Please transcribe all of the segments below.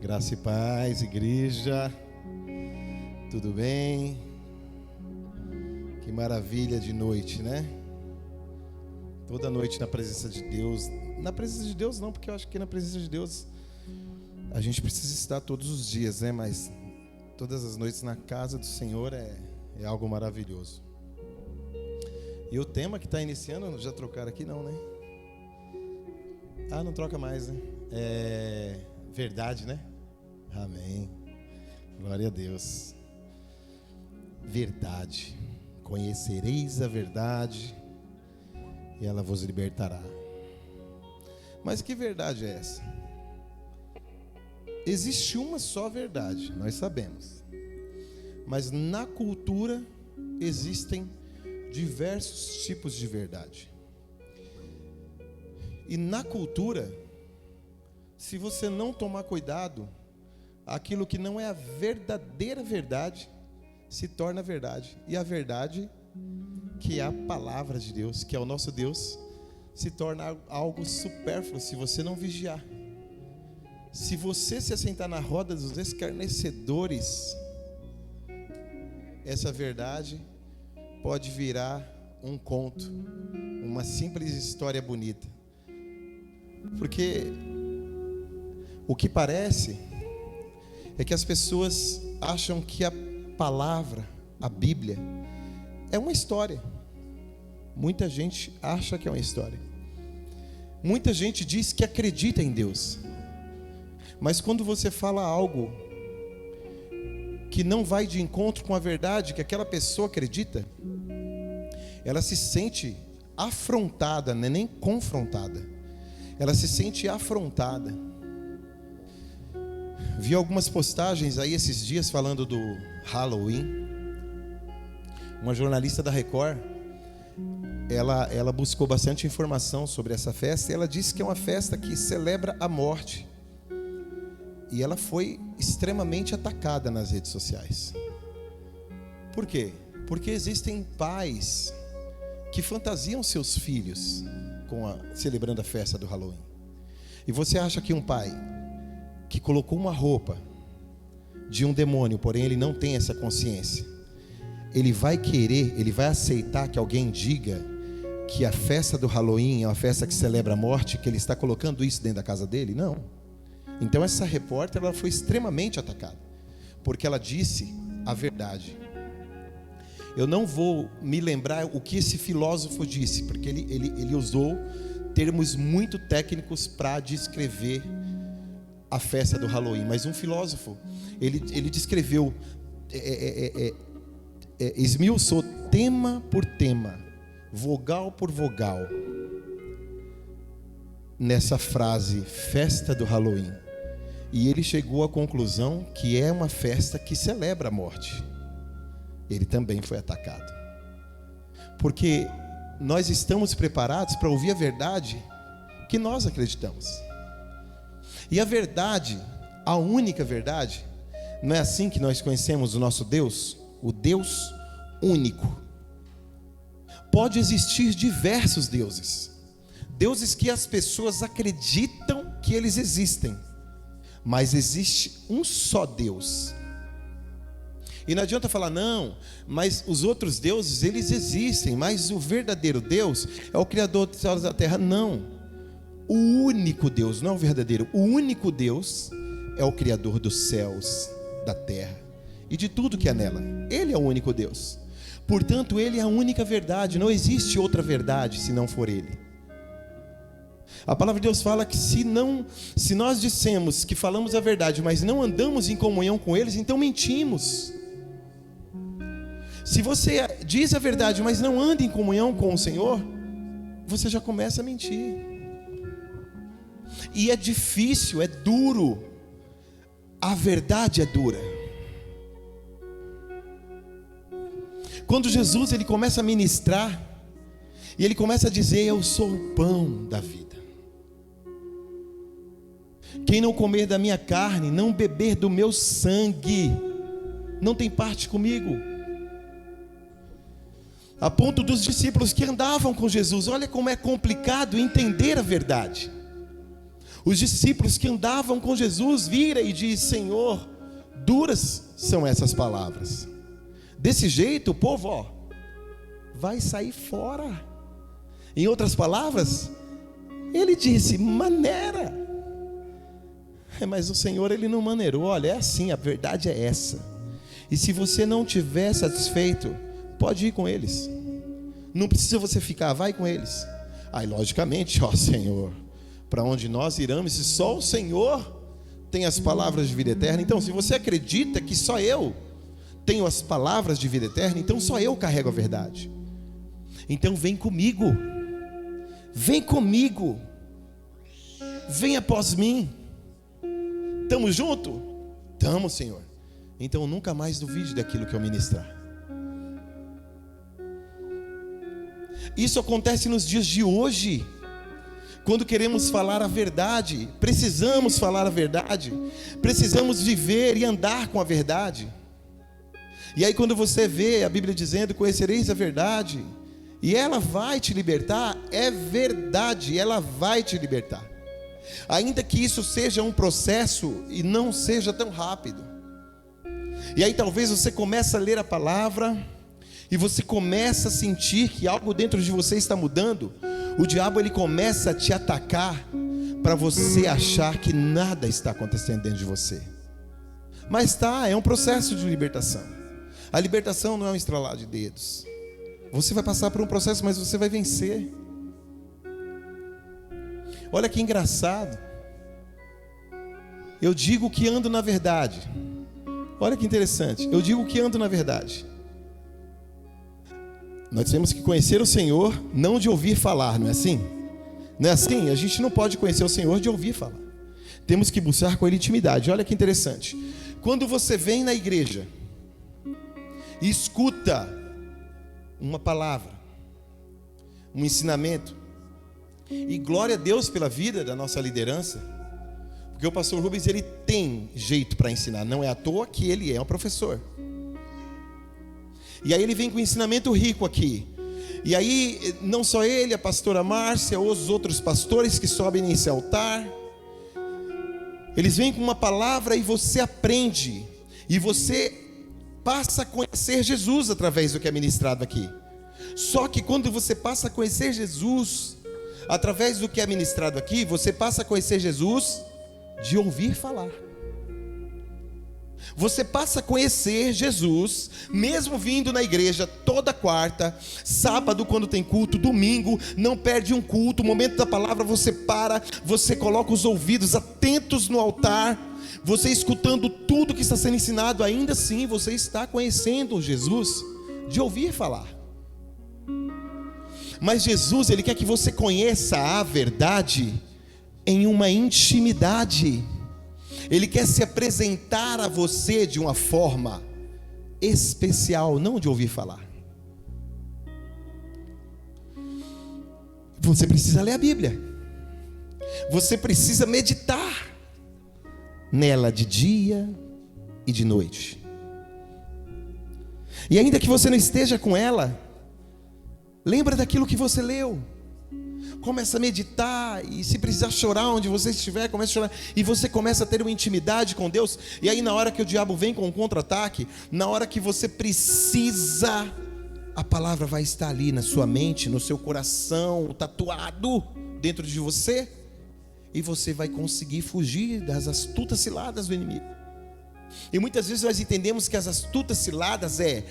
Graça e paz, igreja, tudo bem? Que maravilha de noite, né? Toda noite na presença de Deus. Na presença de Deus não, porque eu acho que na presença de Deus a gente precisa estar todos os dias, né? Mas todas as noites na casa do Senhor é algo maravilhoso. E o tema que está iniciando, já trocaram aqui não, né? Ah, não troca mais, né? Verdade, né? Amém. Glória a Deus. Verdade. Conhecereis a verdade e ela vos libertará. Mas que verdade é essa? Existe uma só verdade, nós sabemos. Mas na cultura existem diversos tipos de verdade. E na cultura, se você não tomar cuidado, aquilo que não é a verdadeira verdade se torna verdade. E a verdade, que é a palavra de Deus, que é o nosso Deus, se torna algo supérfluo se você não vigiar. Se você se assentar na roda dos escarnecedores, essa verdade pode virar um conto, uma simples história bonita. Porque o que parece é que as pessoas acham que a palavra, a Bíblia, é uma história. Muita gente acha que é uma história. Muita gente diz que acredita em Deus. Mas quando você fala algo que não vai de encontro com a verdade que aquela pessoa acredita, ela se sente afrontada, não é nem confrontada. Ela se sente afrontada. Vi algumas postagens aí esses dias falando do Halloween. Uma jornalista da Record, ela buscou bastante informação sobre essa festa. E ela disse que é uma festa que celebra a morte. E ela foi extremamente atacada nas redes sociais. Por quê? Porque existem pais que fantasiam seus filhos celebrando a festa do Halloween. E você acha que um pai que colocou uma roupa de um demônio, porém ele não tem essa consciência, ele vai aceitar que alguém diga que a festa do Halloween é uma festa que celebra a morte, que ele está colocando isso dentro da casa dele? Não. Então essa repórter, ela foi extremamente atacada, porque ela disse a verdade. Eu não vou me lembrar o que esse filósofo disse, porque ele usou termos muito técnicos para descrever a festa do Halloween. Mas um filósofo, ele descreveu, esmiuçou tema por tema, vogal por vogal, nessa frase, festa do Halloween. E ele chegou à conclusão que é uma festa que celebra a morte. Ele também foi atacado. Porque nós estamos preparados para ouvir a verdade que nós acreditamos. E a verdade, a única verdade, não é assim que nós conhecemos o nosso Deus? O Deus único. Pode existir diversos deuses. Deuses que as pessoas acreditam que eles existem. Mas existe um só Deus. E não adianta falar, não, mas os outros deuses, eles existem, mas o verdadeiro Deus é o Criador dos céus e da terra. Não, o único Deus, não é o verdadeiro, o único Deus é o Criador dos céus, da terra e de tudo que há nela. Ele é o único Deus. Portanto, Ele é a única verdade, não existe outra verdade se não for Ele. A palavra de Deus fala que se nós dissemos que falamos a verdade, mas não andamos em comunhão com eles, então mentimos. Se você diz a verdade, mas não anda em comunhão com o Senhor, você já começa a mentir. E é difícil, é duro. A verdade é dura. Quando Jesus ele começa a ministrar, e ele começa a dizer, eu sou o pão da vida. Quem não comer da minha carne, não beber do meu sangue, não tem parte comigo. A ponto dos discípulos que andavam com Jesus, olha como é complicado entender a verdade. Os discípulos que andavam com Jesus viram e dizem: Senhor, duras são essas palavras. Desse jeito o povo vai sair fora. Em outras palavras, ele disse: maneira. Mas o Senhor, ele não maneirou. Olha, é assim, a verdade é essa. E se você não estiver satisfeito, pode ir com eles. Não precisa você ficar, vai com eles. Aí logicamente, Senhor, para onde nós iremos se só o Senhor tem as palavras de vida eterna? Então, se você acredita que só eu tenho as palavras de vida eterna, então só eu carrego a verdade. Então vem comigo. Vem comigo. Vem após mim. Estamos juntos? Estamos, Senhor. Então nunca mais duvide daquilo que eu ministrar. Isso acontece nos dias de hoje. Quando queremos falar a verdade, precisamos falar a verdade, precisamos viver e andar com a verdade. E aí quando você vê a Bíblia dizendo: conhecereis a verdade, e ela vai te libertar, é verdade, ela vai te libertar. Ainda que isso seja um processo e não seja tão rápido. E aí talvez você comece a ler a palavra e você começa a sentir que algo dentro de você está mudando. O diabo, ele começa a te atacar para você achar que nada está acontecendo dentro de você. Mas é um processo de libertação. A libertação não é um estralar de dedos. Você vai passar por um processo, mas você vai vencer. Olha que engraçado. Eu digo que ando na verdade. Olha que interessante. Eu digo que ando na verdade. Nós temos que conhecer o Senhor, não de ouvir falar, não é assim? Não é assim? A gente não pode conhecer o Senhor de ouvir falar. Temos que buscar com Ele intimidade. Olha que interessante. Quando você vem na igreja e escuta uma palavra, um ensinamento, e glória a Deus pela vida da nossa liderança, porque o pastor Rubens, ele tem jeito para ensinar. Não é à toa que ele é um professor. E aí ele vem com um ensinamento rico aqui. E aí não só ele, a pastora Márcia, os outros pastores que sobem nesse altar, eles vêm com uma palavra e você aprende. E você passa a conhecer Jesus através do que é ministrado aqui. Só que quando você passa a conhecer Jesus através do que é ministrado aqui, você passa a conhecer Jesus de ouvir falar. Você passa a conhecer Jesus, mesmo vindo na igreja toda quarta, sábado quando tem culto, domingo, não perde um culto, o momento da palavra você para, você coloca os ouvidos atentos no altar, você escutando tudo que está sendo ensinado, ainda assim você está conhecendo Jesus de ouvir falar. Mas Jesus, Ele quer que você conheça a verdade em uma intimidade. Ele quer se apresentar a você de uma forma especial, não de ouvir falar. Você precisa ler a Bíblia. Você precisa meditar nela de dia e de noite. E ainda que você não esteja com ela, lembra daquilo que você leu. Começa a meditar, e se precisar chorar onde você estiver, começa a chorar, e você começa a ter uma intimidade com Deus. E aí na hora que o diabo vem com um contra-ataque, na hora que você precisa, a palavra vai estar ali na sua mente, no seu coração, tatuado dentro de você, e você vai conseguir fugir das astutas ciladas do inimigo. E muitas vezes nós entendemos que as astutas ciladas é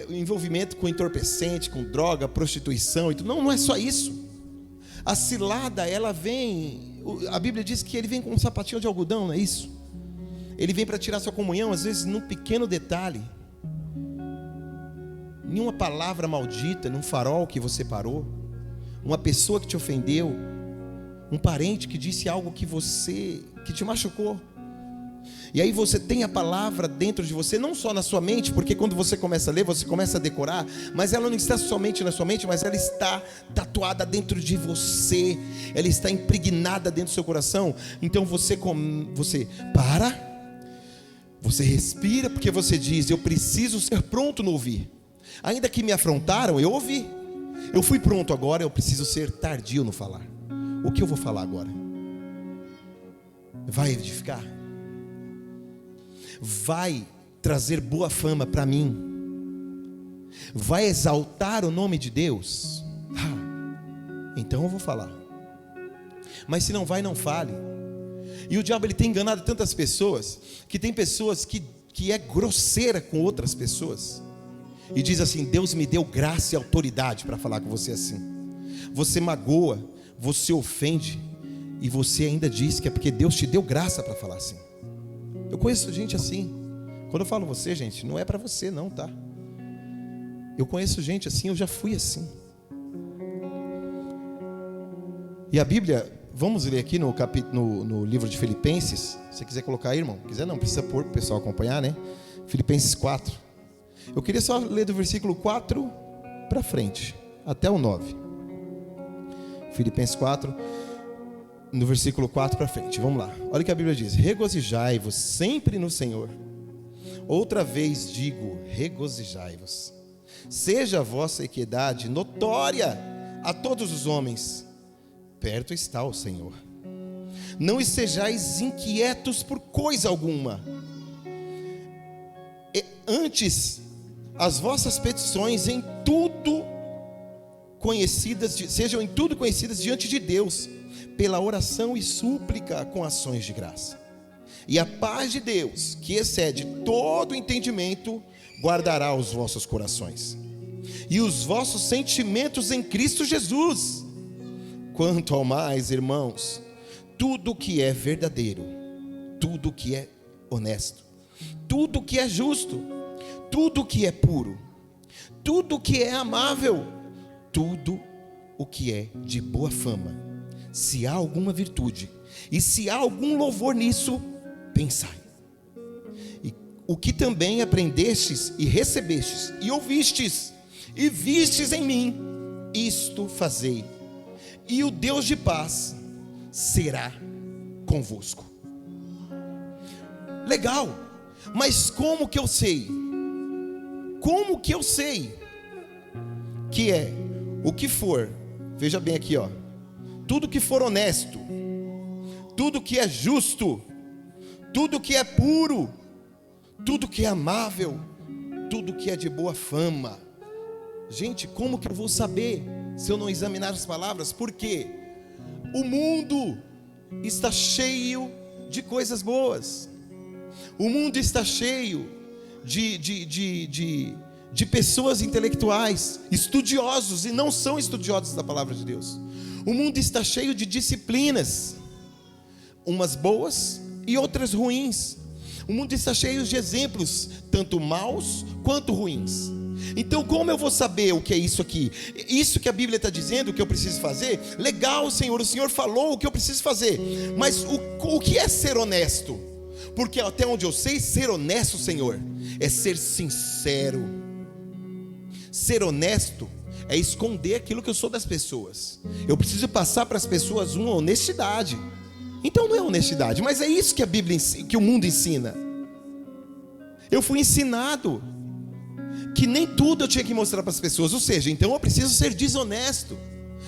o envolvimento com entorpecente, com droga, prostituição e tudo. Não é só isso. A cilada, ela vem, a Bíblia diz que ele vem com um sapatinho de algodão, não é isso? Ele vem para tirar sua comunhão, às vezes num pequeno detalhe, em uma palavra maldita, num farol que você parou, uma pessoa que te ofendeu, um parente que disse algo que te machucou. E aí você tem a palavra dentro de você, não só na sua mente, porque quando você começa a ler, você começa a decorar, mas ela não está somente na sua mente, mas ela está tatuada dentro de você, ela está impregnada dentro do seu coração. Então você para, você respira, porque você diz: eu preciso ser pronto no ouvir. Ainda que me afrontaram, eu ouvi, eu fui pronto, agora eu preciso ser tardio no falar. O que eu vou falar agora vai edificar? Vai trazer boa fama para mim? Vai exaltar o nome de Deus? Então eu vou falar. Mas se não vai, não fale. E o diabo, ele tem enganado tantas pessoas, que tem pessoas que é grosseira com outras pessoas, e diz assim: Deus me deu graça e autoridade para falar com você assim. Você magoa, você ofende, e você ainda diz que é porque Deus te deu graça para falar assim. Eu conheço gente assim. Quando eu falo você, gente, não é para você não, tá? Eu conheço gente assim, eu já fui assim. E a Bíblia, vamos ler aqui no livro de Filipenses. Se você quiser colocar aí, irmão. Quiser não, precisa pôr para o pessoal acompanhar, né? Filipenses 4. Eu queria só ler do versículo 4 para frente, até o 9. Filipenses 4, no versículo 4 para frente. Vamos lá. Olha o que a Bíblia diz: regozijai-vos sempre no Senhor. Outra vez digo, regozijai-vos. Seja a vossa equidade notória a todos os homens. Perto está o Senhor. Não estejais inquietos por coisa alguma. Antes, as vossas petições em tudo conhecidas, sejam em tudo conhecidas diante de Deus, pela oração e súplica com ações de graça. E a paz de Deus, que excede todo entendimento, guardará os vossos corações e os vossos sentimentos em Cristo Jesus. Quanto ao mais, irmãos, tudo que é verdadeiro, tudo que é honesto, tudo que é justo, tudo que é puro, tudo que é amável, tudo o que é de boa fama, se há alguma virtude e se há algum louvor nisso, pensai. E o que também aprendestes e recebestes e ouvistes e vistes em mim, isto fazei, e o Deus de paz será convosco. Legal, mas como que eu sei? Como que eu sei que é o que for? Veja bem aqui, ó. Tudo que for honesto, tudo que é justo, tudo que é puro, tudo que é amável, tudo que é de boa fama. Gente, como que eu vou saber se eu não examinar as palavras? Porque o mundo está cheio de coisas boas. O mundo está cheio de pessoas intelectuais, estudiosos e não são estudiosos da palavra de Deus. O mundo está cheio de disciplinas, umas boas e outras ruins. O mundo está cheio de exemplos, tanto maus quanto ruins. Então como eu vou saber o que é isso aqui? Isso que a Bíblia está dizendo que eu preciso fazer? Legal, Senhor, o Senhor falou o que eu preciso fazer. Mas o que é ser honesto? Porque até onde eu sei, ser honesto, Senhor, é ser sincero. Ser honesto é esconder aquilo que eu sou das pessoas. Eu preciso passar para as pessoas uma honestidade. Então não é honestidade, mas é isso que a Bíblia, que o mundo ensina. Eu fui ensinado que nem tudo eu tinha que mostrar para as pessoas. Ou seja, então eu preciso ser desonesto,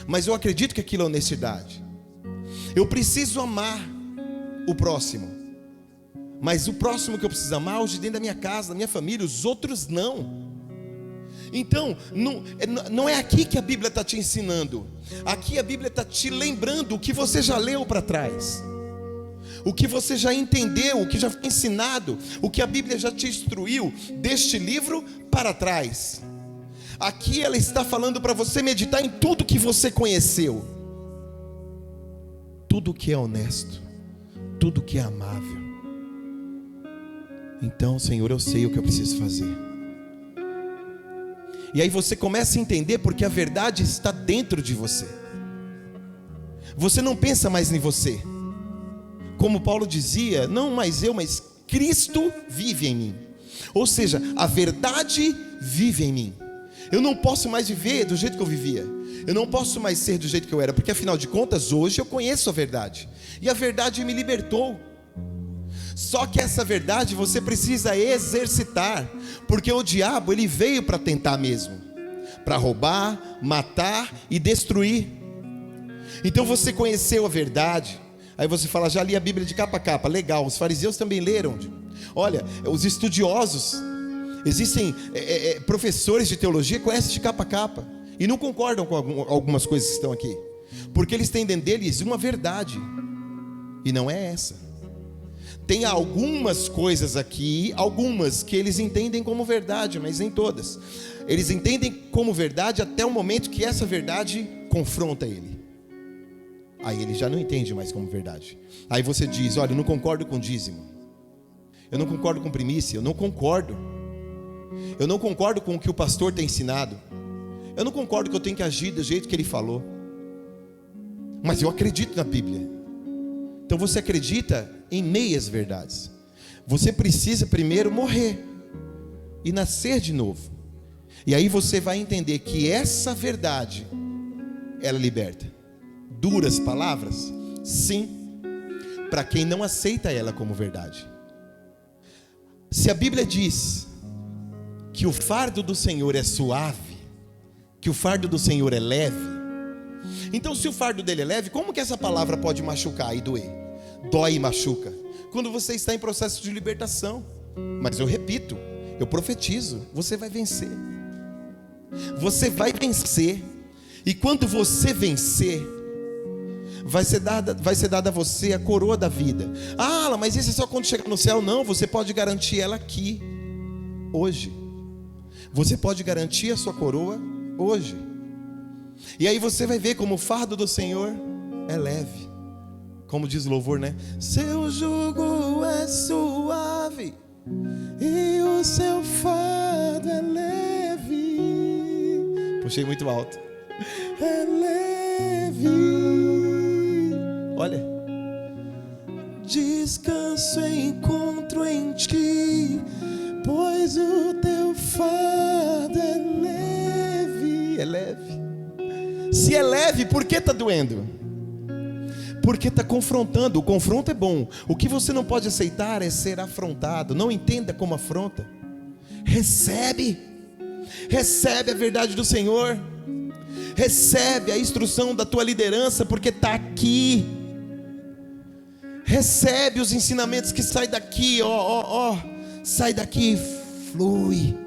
mas eu acredito que aquilo é honestidade. Eu preciso amar o próximo, mas o próximo que eu preciso amar é o de dentro da minha casa, da minha família. Os outros não. Então não é aqui que a Bíblia está te ensinando. Aqui a Bíblia está te lembrando o que você já leu para trás, o que você já entendeu, o que já foi ensinado, o que a Bíblia já te instruiu deste livro para trás. Aqui ela está falando para você meditar em tudo que você conheceu, tudo que é honesto, tudo que é amável. Então, Senhor, eu sei o que eu preciso fazer. E aí você começa a entender porque a verdade está dentro de você. Você não pensa mais em você. Como Paulo dizia, não mais eu, mas Cristo vive em mim. Ou seja, a verdade vive em mim. Eu não posso mais viver do jeito que eu vivia. Eu não posso mais ser do jeito que eu era, porque afinal de contas hoje eu conheço a verdade. E a verdade me libertou. Só que essa verdade você precisa exercitar, porque o diabo ele veio para tentar mesmo, para roubar, matar e destruir. Então você conheceu a verdade. Aí você fala, já li a Bíblia de capa a capa. Legal, os fariseus também leram. Olha, os estudiosos, existem professores de teologia que conhecem de capa a capa e não concordam com algumas coisas que estão aqui, porque eles têm dentro deles uma verdade, e não é essa. Tem algumas coisas aqui, algumas que eles entendem como verdade, mas nem todas. Eles entendem como verdade até o momento que essa verdade confronta ele. Aí ele já não entende mais como verdade. Aí você diz, olha, eu não concordo com dízimo, eu não concordo com primícia, eu não concordo com o que o pastor tem ensinado, eu não concordo que eu tenho que agir do jeito que ele falou, mas eu acredito na Bíblia. Então você acredita em meias verdades. Você precisa primeiro morrer e nascer de novo, e aí você vai entender que essa verdade, ela liberta. Duras palavras? Sim, para quem não aceita ela como verdade. Se a Bíblia diz que o fardo do Senhor é suave, que o fardo do Senhor é leve, então se o fardo dele é leve, como que essa palavra pode machucar e doer? Dói e machuca quando você está em processo de libertação. Mas eu repito, eu profetizo, você vai vencer. Você vai vencer. E quando você vencer, vai ser dada a você a coroa da vida. Ah, mas isso é só quando chegar no céu. Não, você pode garantir ela aqui, hoje. Você pode garantir a sua coroa hoje. E aí você vai ver como o fardo do Senhor é leve. Como diz o louvor, né? Seu jugo é suave e o seu fardo é leve. Puxei muito alto. É leve. Olha. Descanso encontro em ti, pois o teu fardo é leve. É leve. Se é leve, por que está doendo? Porque está confrontando. O confronto é bom. O que você não pode aceitar é ser afrontado. Não entenda como afronta. Recebe a verdade do Senhor. Recebe a instrução da tua liderança, porque está aqui. Recebe os ensinamentos que saem daqui, sai daqui, flui.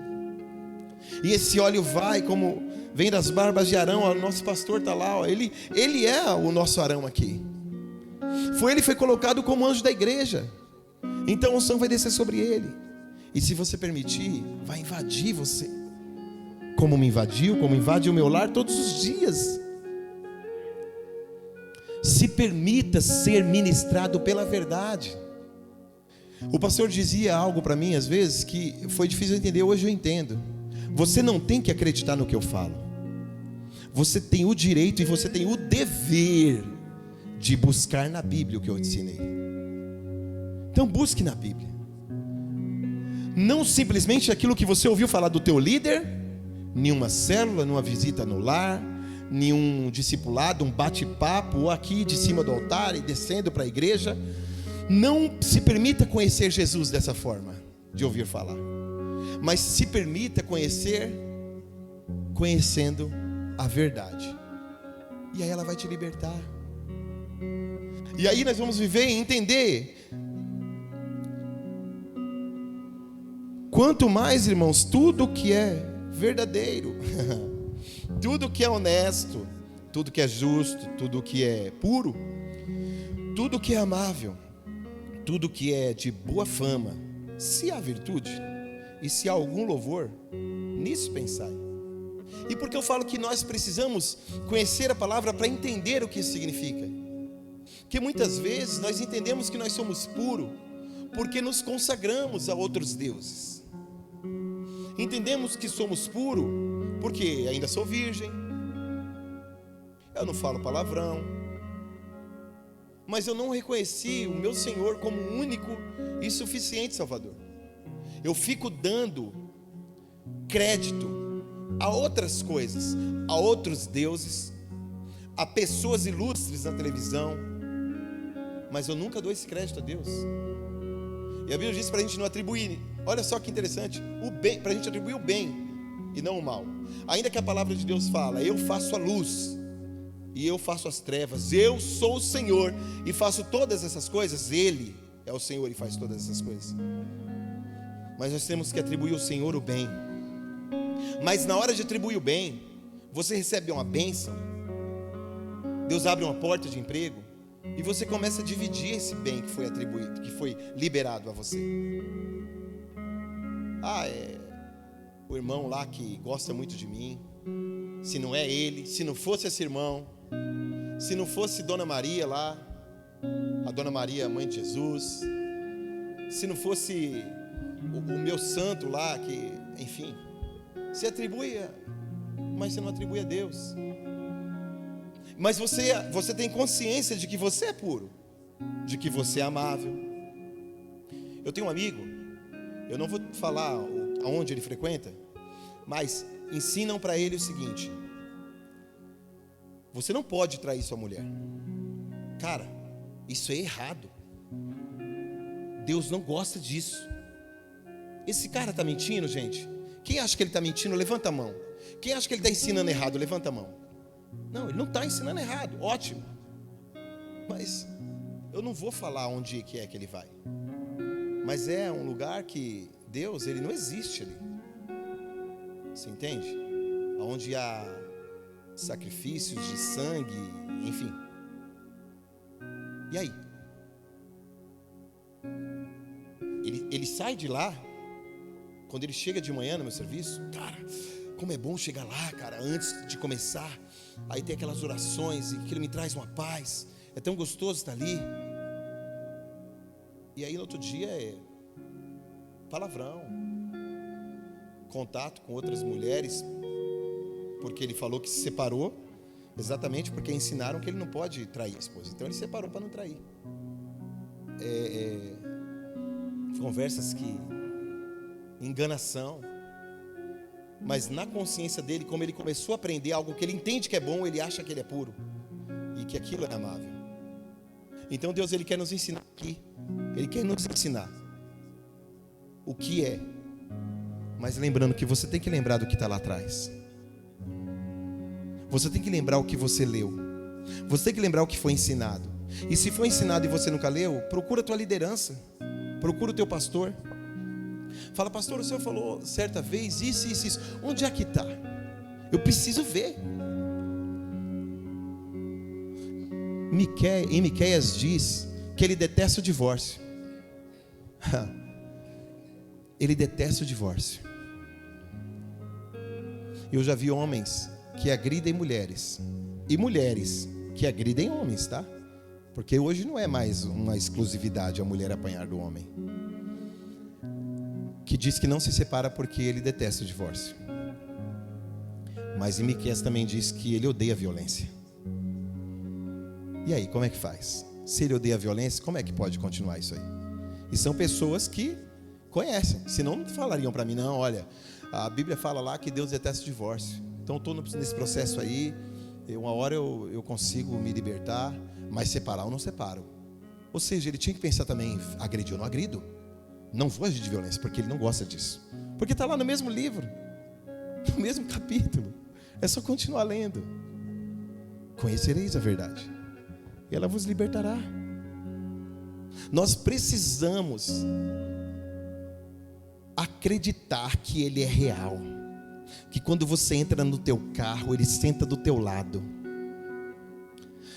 E esse óleo vai como vem das barbas de Arão. O nosso pastor está lá, ele é o nosso Arão aqui. Ele foi colocado como anjo da igreja. Então a unção vai descer sobre ele. E se você permitir, vai invadir você, como me invadiu, como invade o meu lar todos os dias. Se permita ser ministrado pela verdade. O pastor dizia algo para mim às vezes que foi difícil entender, hoje eu entendo. Você não tem que acreditar no que eu falo. Você tem o direito e você tem o dever de buscar na Bíblia o que eu te ensinei. Então busque na Bíblia. Não simplesmente aquilo que você ouviu falar do teu líder, nenhuma célula, nenhuma visita no lar, nenhum discipulado, um bate-papo, ou aqui de cima do altar e descendo para a igreja. Não se permita conhecer Jesus dessa forma, de ouvir falar. Mas se permita conhecendo a verdade. E aí ela vai te libertar. E aí nós vamos viver e entender. Quanto mais, irmãos, tudo que é verdadeiro, tudo que é honesto, tudo que é justo, tudo que é puro, tudo que é amável, tudo que é de boa fama, se há virtude e se há algum louvor, nisso pensai. E por que eu falo que nós precisamos conhecer a palavra para entender o que isso significa? Porque muitas vezes nós entendemos que nós somos puros porque nos consagramos a outros deuses. Entendemos que somos puros porque ainda sou virgem, eu não falo palavrão, mas eu não reconheci o meu Senhor como único e suficiente Salvador. Eu fico dando crédito a outras coisas, a outros deuses, a pessoas ilustres na televisão, mas eu nunca dou esse crédito a Deus. E a Bíblia diz para a gente não atribuir, olha só que interessante, o bem, para a gente atribuir o bem e não o mal. Ainda que a palavra de Deus fala, eu faço a luz, e eu faço as trevas. Eu sou o Senhor e faço todas essas coisas. Ele é o Senhor e faz todas essas coisas. Mas nós temos que atribuir ao Senhor o bem. Mas na hora de atribuir o bem, você recebe uma bênção, Deus abre uma porta de emprego, e você começa a dividir esse bem que foi atribuído, que foi liberado a você. O irmão lá que gosta muito de mim, se não é ele, se não fosse esse irmão, se não fosse Dona Maria lá, a Dona Maria, mãe de Jesus, se não fosse o meu santo lá, que, enfim, você atribui, mas você não atribui a Deus. Mas você tem consciência de que você é puro, de que você é amável. Eu tenho um amigo, eu não vou falar aonde ele frequenta, mas ensinam para ele o seguinte: você não pode trair sua mulher. Cara, isso é errado. Deus não gosta disso. Esse cara está mentindo, gente? Quem acha que ele está mentindo, levanta a mão. Quem acha que ele está ensinando errado, levanta a mão. Não, ele não está ensinando errado, ótimo. Mas eu não vou falar onde que é que ele vai. Mas é um lugar que Deus, ele não existe ali. Você entende? Onde há sacrifícios de sangue, enfim. E aí? Ele sai de lá. Quando ele chega de manhã no meu serviço, cara, como é bom chegar lá, cara, antes de começar. Aí tem aquelas orações e aquilo me traz uma paz. É tão gostoso estar ali. E aí no outro dia é palavrão, contato com outras mulheres, porque ele falou que se separou, exatamente porque ensinaram que ele não pode trair a esposa. Então ele se separou para não trair. Conversas que enganação. Mas na consciência dele, como ele começou a aprender algo que ele entende que é bom, ele acha que ele é puro e que aquilo é amável. Então Deus, ele quer nos ensinar aqui. Ele quer nos ensinar o que é. Mas lembrando que você tem que lembrar do que está lá atrás. Você tem que lembrar o que você leu. Você tem que lembrar o que foi ensinado. E se foi ensinado e você nunca leu, procura a tua liderança. Procura o teu pastor. Fala: pastor, o senhor falou certa vez isso. Onde é que está? Eu preciso ver. Em Miqueias diz que ele detesta o divórcio. Ele detesta o divórcio. Eu já vi homens que agridem mulheres, e mulheres que agridem homens, tá? Porque hoje não é mais uma exclusividade a mulher apanhar do homem. Que diz que não se separa porque ele detesta o divórcio. Mas em Miqueias também diz que ele odeia a violência. E aí, como é que faz? Se ele odeia a violência, como é que pode continuar isso aí? E são pessoas que conhecem, senão não falariam para mim: não, olha, a Bíblia fala lá que Deus detesta o divórcio. Então eu estou nesse processo aí, uma hora eu consigo me libertar, mas separar eu não separo. Ou seja, ele tinha que pensar também: agredir eu não agrido. Não vou agir de violência, porque ele não gosta disso. Porque está lá no mesmo livro, no mesmo capítulo. É só continuar lendo. Conhecereis a verdade, e ela vos libertará. Nós precisamos acreditar que Ele é real. Que quando você entra no teu carro, Ele senta do teu lado.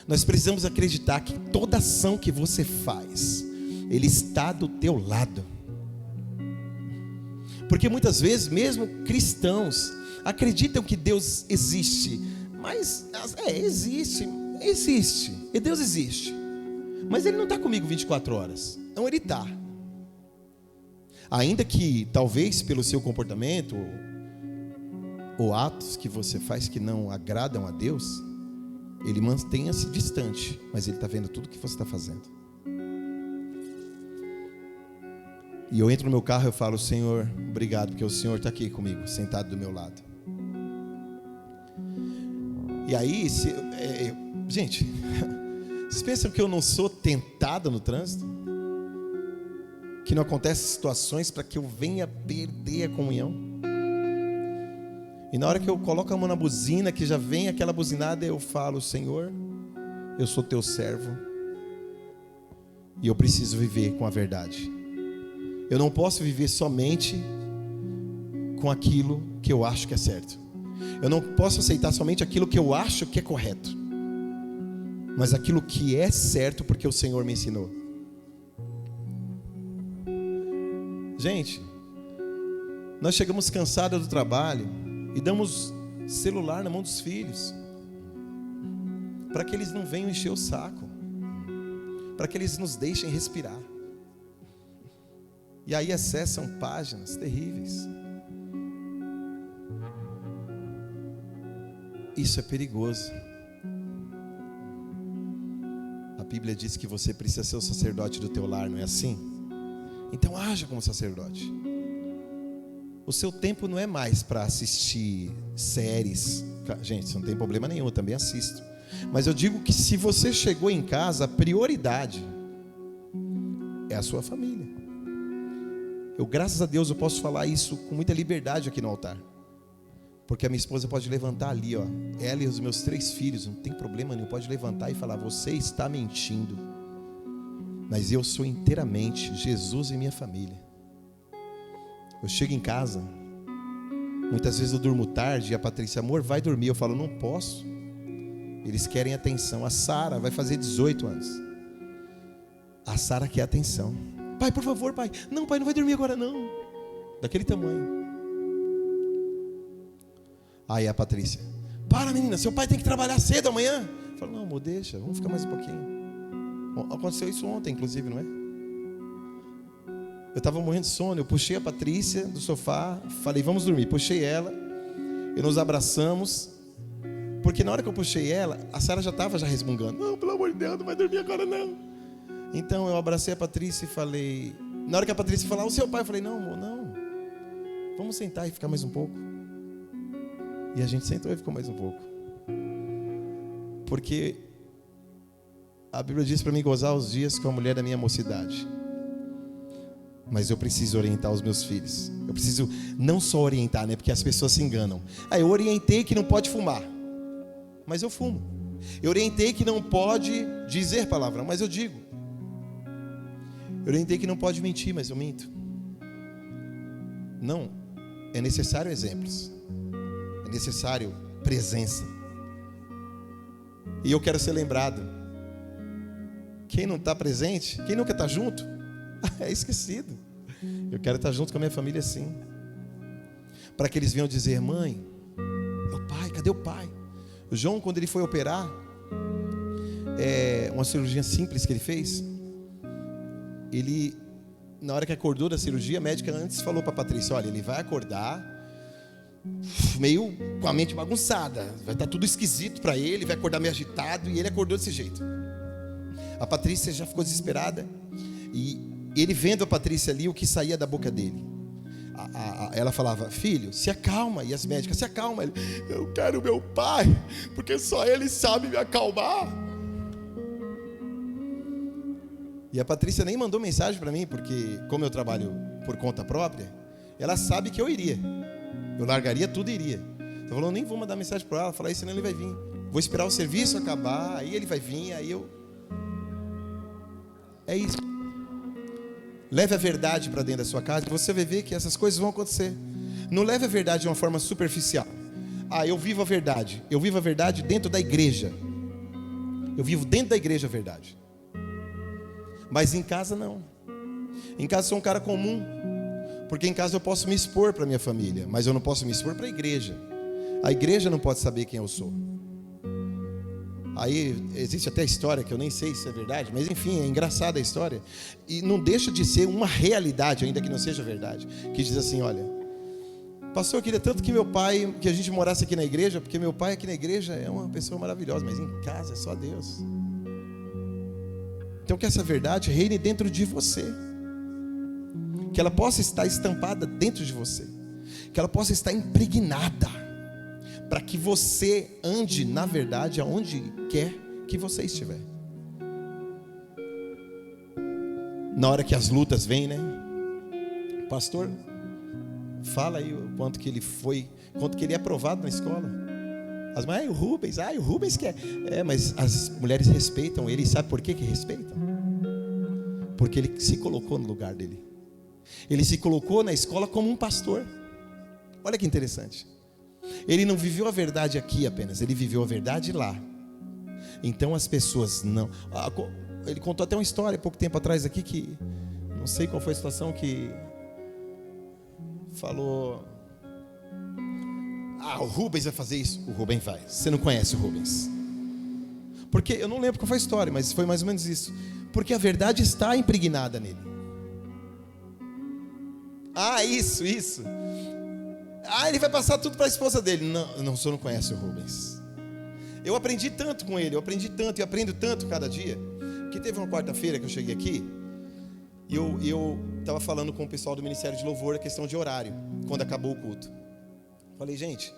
Nós precisamos acreditar que toda ação que você faz, Ele está do teu lado. Porque muitas vezes, mesmo cristãos acreditam que Deus existe. Mas, existe. E Deus existe. Mas Ele não está comigo 24 horas. Não, Ele está. Ainda que, talvez, pelo seu comportamento, ou atos que você faz que não agradam a Deus, Ele mantenha-se distante. Mas Ele está vendo tudo que você está fazendo. E eu entro no meu carro e eu falo: Senhor, obrigado, porque o Senhor está aqui comigo, sentado do meu lado. E aí, gente, vocês pensam que eu não sou tentado no trânsito? Que não acontecem situações para que eu venha perder a comunhão? E na hora que eu coloco a mão na buzina, que já vem aquela buzinada, eu falo: Senhor, eu sou teu servo e eu preciso viver com a verdade. Eu não posso viver somente com aquilo que eu acho que é certo. Eu não posso aceitar somente aquilo que eu acho que é correto, mas aquilo que é certo porque o Senhor me ensinou. Gente, nós chegamos cansados do trabalho e damos celular na mão dos filhos, para que eles não venham encher o saco, para que eles nos deixem respirar. E aí acessam páginas terríveis. Isso é perigoso. A Bíblia diz que você precisa ser o sacerdote do teu lar, não é assim? Então haja como sacerdote. O seu tempo não é mais para assistir séries. Gente, isso não tem problema nenhum, eu também assisto. Mas eu digo que se você chegou em casa, a prioridade é a sua família. Graças a Deus, eu posso falar isso com muita liberdade aqui no altar. Porque a minha esposa pode levantar ali, ó, ela e os meus 3 filhos, não tem problema nenhum, pode levantar e falar: você está mentindo, mas eu sou inteiramente Jesus e minha família. Eu chego em casa, muitas vezes eu durmo tarde, e a Patrícia: amor, vai dormir. Eu falo: não posso, eles querem atenção. A Sara vai fazer 18 anos, a Sara quer atenção. Pai, por favor, pai. Não, pai, não vai dormir agora não. Daquele tamanho. Aí a Patrícia: para, menina, seu pai tem que trabalhar cedo amanhã. Eu falo: não, amor, deixa, vamos ficar mais um pouquinho. Bom, aconteceu isso ontem, inclusive, não é? Eu estava morrendo de sono, eu puxei a Patrícia do sofá, falei: vamos dormir. Puxei ela, e nos abraçamos. Porque na hora que eu puxei ela, a Sara já estava resmungando: não, pelo amor de Deus, não vai dormir agora não. Então eu abracei a Patrícia e falei... Na hora que a Patrícia falou: o seu pai, eu falei: não, amor, não, vamos sentar e ficar mais um pouco. E a gente sentou e ficou mais um pouco. Porque a Bíblia diz para mim gozar os dias com a mulher da minha mocidade. Mas eu preciso orientar os meus filhos. Eu preciso não só orientar, né? Porque as pessoas se enganam. Eu orientei que não pode fumar, mas eu fumo. Eu orientei que não pode dizer palavrão, mas eu digo. Eu orientei que não pode mentir, mas eu minto. Não, é necessário exemplos. É necessário presença. E eu quero ser lembrado. Quem não está presente, quem nunca está junto, é esquecido. Eu quero estar junto com a minha família assim, para que eles venham dizer: mãe, meu pai, cadê o pai? O João, quando ele foi operar, uma cirurgia simples que ele fez, ele, na hora que acordou da cirurgia, a médica antes falou para a Patrícia: olha, ele vai acordar meio com a mente bagunçada, vai estar tudo esquisito para ele, vai acordar meio agitado. E ele acordou desse jeito. A Patrícia já ficou desesperada, e ele vendo a Patrícia ali, o que saía da boca dele, ela falava: filho, se acalma. E as médicas: se acalma. Ele: eu quero meu pai, porque só ele sabe me acalmar. E a Patrícia nem mandou mensagem para mim, porque como eu trabalho por conta própria, ela sabe que eu iria. Eu largaria tudo e iria. Então falou: nem vou mandar mensagem para ela, falar isso, senão ele vai vir. Vou esperar o serviço acabar, aí ele vai vir, aí eu... É isso. Leve a verdade para dentro da sua casa e você vai ver que essas coisas vão acontecer. Não leve a verdade de uma forma superficial. Eu vivo a verdade. Eu vivo a verdade dentro da igreja. Eu vivo dentro da igreja a verdade. Mas em casa não. Em casa eu sou um cara comum. Porque em casa eu posso me expor para minha família, mas eu não posso me expor para a igreja. A igreja não pode saber quem eu sou. Aí existe até a história, que eu nem sei se é verdade, mas enfim, é engraçada a história. E não deixa de ser uma realidade, ainda que não seja verdade. Que diz assim: olha, pastor, eu queria tanto que meu pai, que a gente morasse aqui na igreja, porque meu pai aqui na igreja é uma pessoa maravilhosa, mas em casa é só Deus. Então que essa verdade reine dentro de você, que ela possa estar estampada dentro de você, que ela possa estar impregnada, para que você ande na verdade aonde quer que você estiver. Na hora que as lutas vêm, né? Pastor, Fala aí o quanto que ele foi, quanto que ele é aprovado na escola. As mães, o Rubens quer. Mas as mulheres respeitam ele. Sabe por que respeitam? Porque ele se colocou no lugar dele. Ele se colocou na escola como um pastor. Olha que interessante. Ele não viveu a verdade aqui apenas, ele viveu a verdade lá. Então as pessoas não... Ele contou até uma história pouco tempo atrás aqui que... Não sei qual foi a situação que... Falou... o Rubens vai fazer isso. O Rubens vai. Você não conhece o Rubens. Porque, eu não lembro qual foi a história, mas foi mais ou menos isso. Porque a verdade está impregnada nele. Isso. Ele vai passar tudo para a esposa dele. Não, o senhor não conhece o Rubens. Eu aprendi tanto com ele, e aprendo tanto cada dia. Que teve uma quarta-feira que eu cheguei aqui, e eu estava falando com o pessoal do Ministério de Louvor a questão de horário, quando acabou o culto. Falei, gente,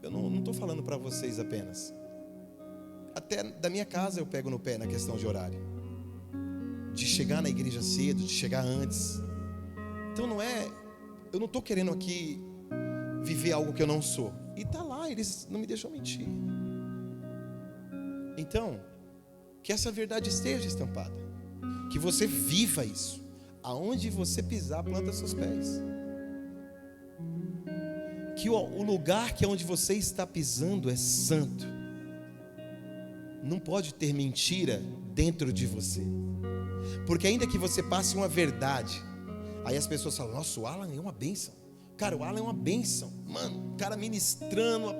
eu não estou falando para vocês apenas. Até da minha casa eu pego no pé na questão de horário. De chegar na igreja cedo, de chegar antes. Então eu não estou querendo aqui viver algo que eu não sou. E está lá, eles não me deixam mentir. Então, que essa verdade esteja estampada. Que você viva isso. Aonde você pisar, planta seus pés. Que o lugar que é onde você está pisando é santo. Não pode ter mentira dentro de você. Porque ainda que você passe uma verdade, aí as pessoas falam, nossa, o Alan é uma bênção. Cara, o Alan é uma bênção. Mano, o cara ministrando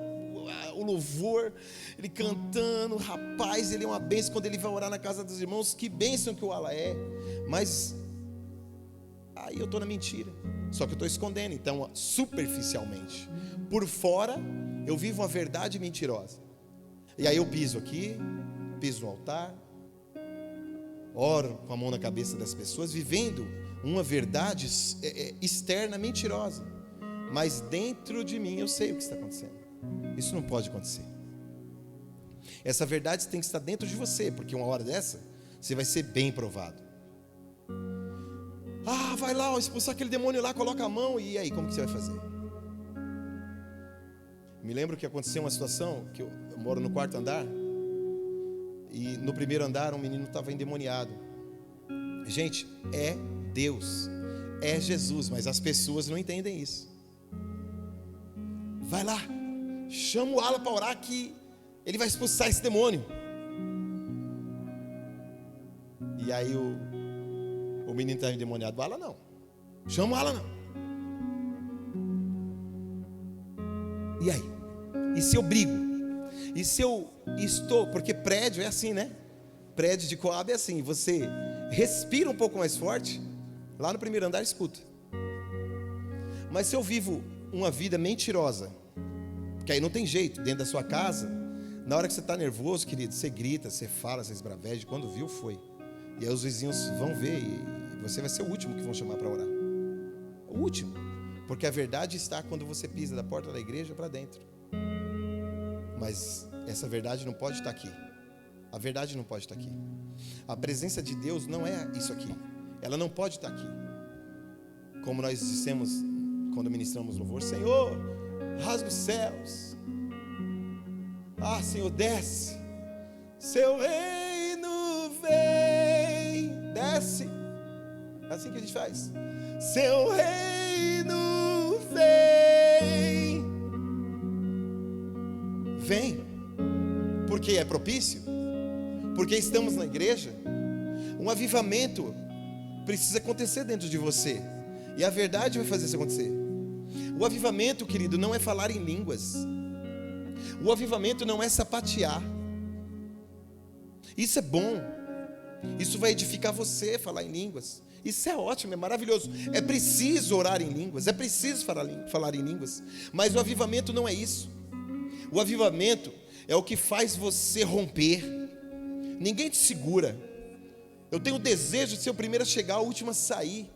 o louvor, ele cantando, rapaz, ele é uma bênção quando ele vai orar na casa dos irmãos. Que bênção que o Alan é. Mas aí eu estou na mentira. Só que eu estou escondendo, então, superficialmente. Por fora, eu vivo uma verdade mentirosa. E aí eu piso aqui, piso no altar, oro com a mão na cabeça das pessoas, vivendo uma verdade externa mentirosa. Mas dentro de mim eu sei o que está acontecendo. Isso não pode acontecer. Essa verdade tem que estar dentro de você, porque uma hora dessa, você vai ser bem provado. Vai lá, expulsar aquele demônio lá, coloca a mão, e aí, como que você vai fazer? Me lembro que aconteceu uma situação, que eu moro no 4º andar, e no 1º andar um menino estava endemoniado. Gente, é Deus, é Jesus, mas as pessoas não entendem isso. Vai lá, chama o Alan para orar que ele vai expulsar esse demônio. E aí o menino estava endemoniado. O Alan não, chama o Alan não. E aí? E se eu brigo? E se eu estou... Porque prédio é assim, né? Prédio de Coab é assim. Você respira um pouco mais forte, lá no 1º andar escuta. Mas se eu vivo uma vida mentirosa, porque aí não tem jeito, dentro da sua casa, na hora que você está nervoso, querido, você grita, você fala, você esbraveja, quando viu, foi. E aí os vizinhos vão ver e você vai ser o último que vão chamar para orar. O último. Porque a verdade está quando você pisa da porta da igreja para dentro. Mas essa verdade não pode estar aqui. A verdade não pode estar aqui. A presença de Deus não é isso aqui. Ela não pode estar aqui. Como nós dissemos quando ministramos louvor, Senhor, rasga os céus. Senhor, desce. Seu reino vem. Desce. É assim que a gente faz. Seu reino vem. Vem. Porque é propício. Porque estamos na igreja. Um avivamento precisa acontecer dentro de você. E a verdade vai fazer isso acontecer. O avivamento, querido, não é falar em línguas. O avivamento não é sapatear. Isso é bom. Isso vai edificar você, falar em línguas. Isso é ótimo, é maravilhoso. É preciso orar em línguas, é preciso falar em línguas. Mas o avivamento não é isso. O avivamento é o que faz você romper. Ninguém te segura. Eu tenho o desejo de ser o primeiro a chegar, o último a sair.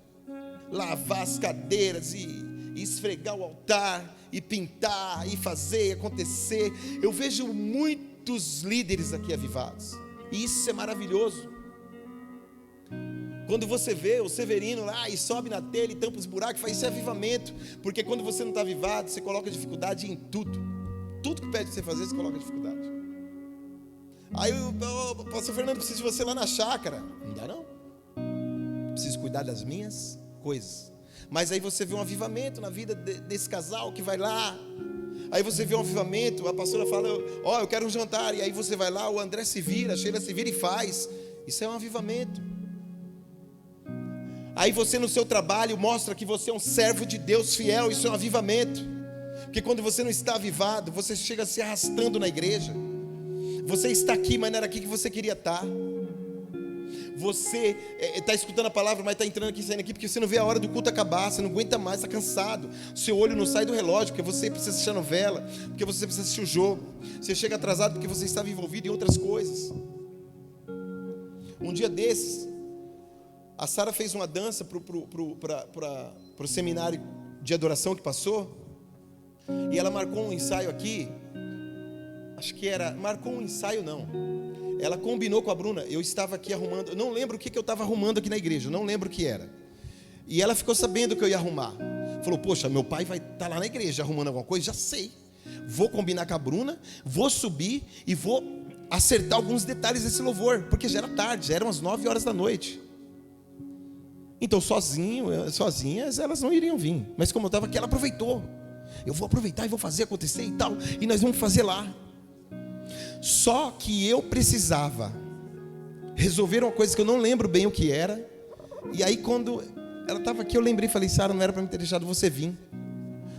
Lavar as cadeiras e esfregar o altar, e pintar, e fazer, e acontecer. Eu vejo muitos líderes aqui avivados. E isso é maravilhoso. Quando você vê o Severino lá e sobe na telha e tampa os buracos, faz isso é avivamento. Porque quando você não está avivado, você coloca dificuldade em tudo. Tudo que pede para você fazer, você coloca dificuldade. Aí o pastor Fernando, precisa de você lá na chácara. Não dá não. Preciso cuidar das minhas coisas. Mas aí você vê um avivamento na vida desse casal que vai lá. Aí você vê um avivamento, a pastora fala, eu quero um jantar. E aí você vai lá, o André se vira, a Sheila se vira e faz. Isso é um avivamento. Aí você no seu trabalho mostra que você é um servo de Deus fiel. Isso é um avivamento. Porque quando você não está avivado, você chega se arrastando na igreja. Você está aqui, mas não era aqui que você queria estar. Você está escutando a palavra, mas está entrando aqui e saindo aqui porque você não vê a hora do culto acabar. Você não aguenta mais, está cansado. Seu olho não sai do relógio porque você precisa assistir a novela, porque você precisa assistir o jogo. Você chega atrasado porque você estava envolvido em outras coisas. Um dia desses, a Sara fez uma dança para o seminário de adoração que passou. E ela marcou um ensaio aqui. Marcou um ensaio não. Ela combinou com a Bruna. Eu estava aqui arrumando. Eu não lembro o que eu estava arrumando aqui na igreja. Eu não lembro o que era. E ela ficou sabendo que eu ia arrumar. Falou, poxa, meu pai vai estar lá na igreja arrumando alguma coisa. Já sei. Vou combinar com a Bruna. Vou subir e vou acertar alguns detalhes desse louvor. Porque já era tarde. Já eram as 9 horas da noite. Então sozinhas elas não iriam vir. Mas como eu estava aqui, ela aproveitou. Eu vou aproveitar e vou fazer acontecer e tal. E nós vamos fazer lá. Só que eu precisava resolver uma coisa que eu não lembro bem o que era. E aí quando ela estava aqui, eu lembrei e falei, Sara, não era para me ter deixado você vir.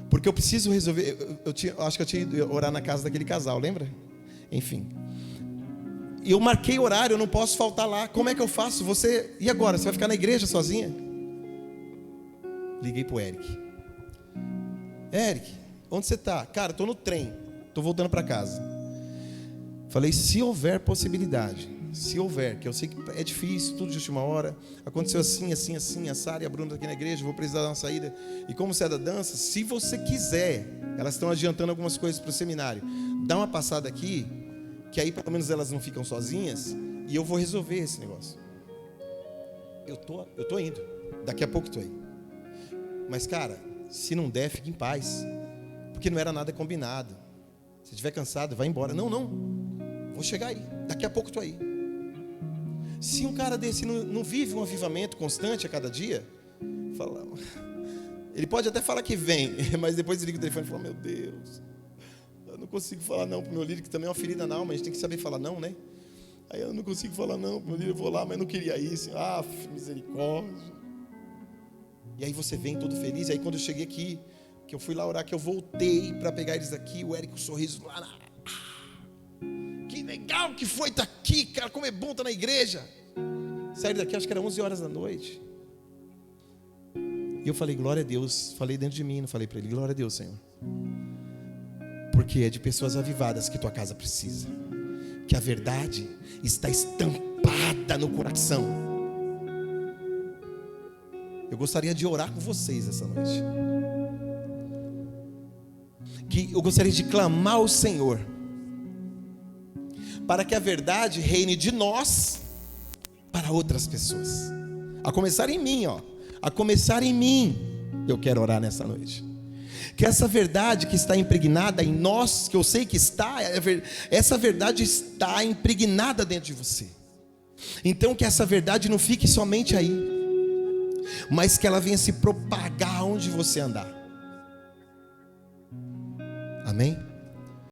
Porque eu preciso resolver. Eu acho que eu tinha ido orar na casa daquele casal, lembra? Enfim. E eu marquei horário, eu não posso faltar lá. Como é que eu faço? E agora? Você vai ficar na igreja sozinha? Liguei pro Eric. Eric, onde você está? Cara, estou no trem. Estou voltando para casa. Falei, se houver possibilidade, se houver, que eu sei que é difícil, tudo de última hora, aconteceu assim, a Sara e a Bruna estão aqui na igreja, vou precisar dar uma saída, e como você é da dança, se você quiser, elas estão adiantando algumas coisas para o seminário, dá uma passada aqui, que aí pelo menos elas não ficam sozinhas, e eu vou resolver esse negócio. Eu tô indo, daqui a pouco estou aí. Mas cara, se não der, fique em paz, porque não era nada combinado. Se estiver cansado, vai embora. Não. Vou chegar aí. Daqui a pouco estou aí. Se um cara desse não vive um avivamento constante a cada dia, ele pode até falar que vem, mas depois desliga o telefone e fala, meu Deus, eu não consigo falar não para o meu líder, que também é uma ferida na alma, a gente tem que saber falar não, né? Aí eu não consigo falar não para o meu líder, eu vou lá, mas não queria isso. Misericórdia. E aí você vem todo feliz. E aí quando eu cheguei aqui, que eu fui lá orar, que eu voltei para pegar eles aqui, o Érico, um sorriso lá na... Que legal que foi estar aqui, cara, como é bom estar na igreja. Saí daqui, acho que era 11 horas da noite. E eu falei, glória a Deus. Falei dentro de mim, não falei para ele, glória a Deus, Senhor. Porque é de pessoas avivadas que tua casa precisa. Que a verdade está estampada no coração. Eu gostaria de orar com vocês essa noite. Que eu gostaria de clamar ao Senhor para que a verdade reine de nós para outras pessoas. A começar em mim, a começar em mim. Eu quero orar nessa noite. Que essa verdade que está impregnada em nós, que eu sei que está, essa verdade está impregnada dentro de você. Então que essa verdade não fique somente aí, mas que ela venha se propagar onde você andar. Amém?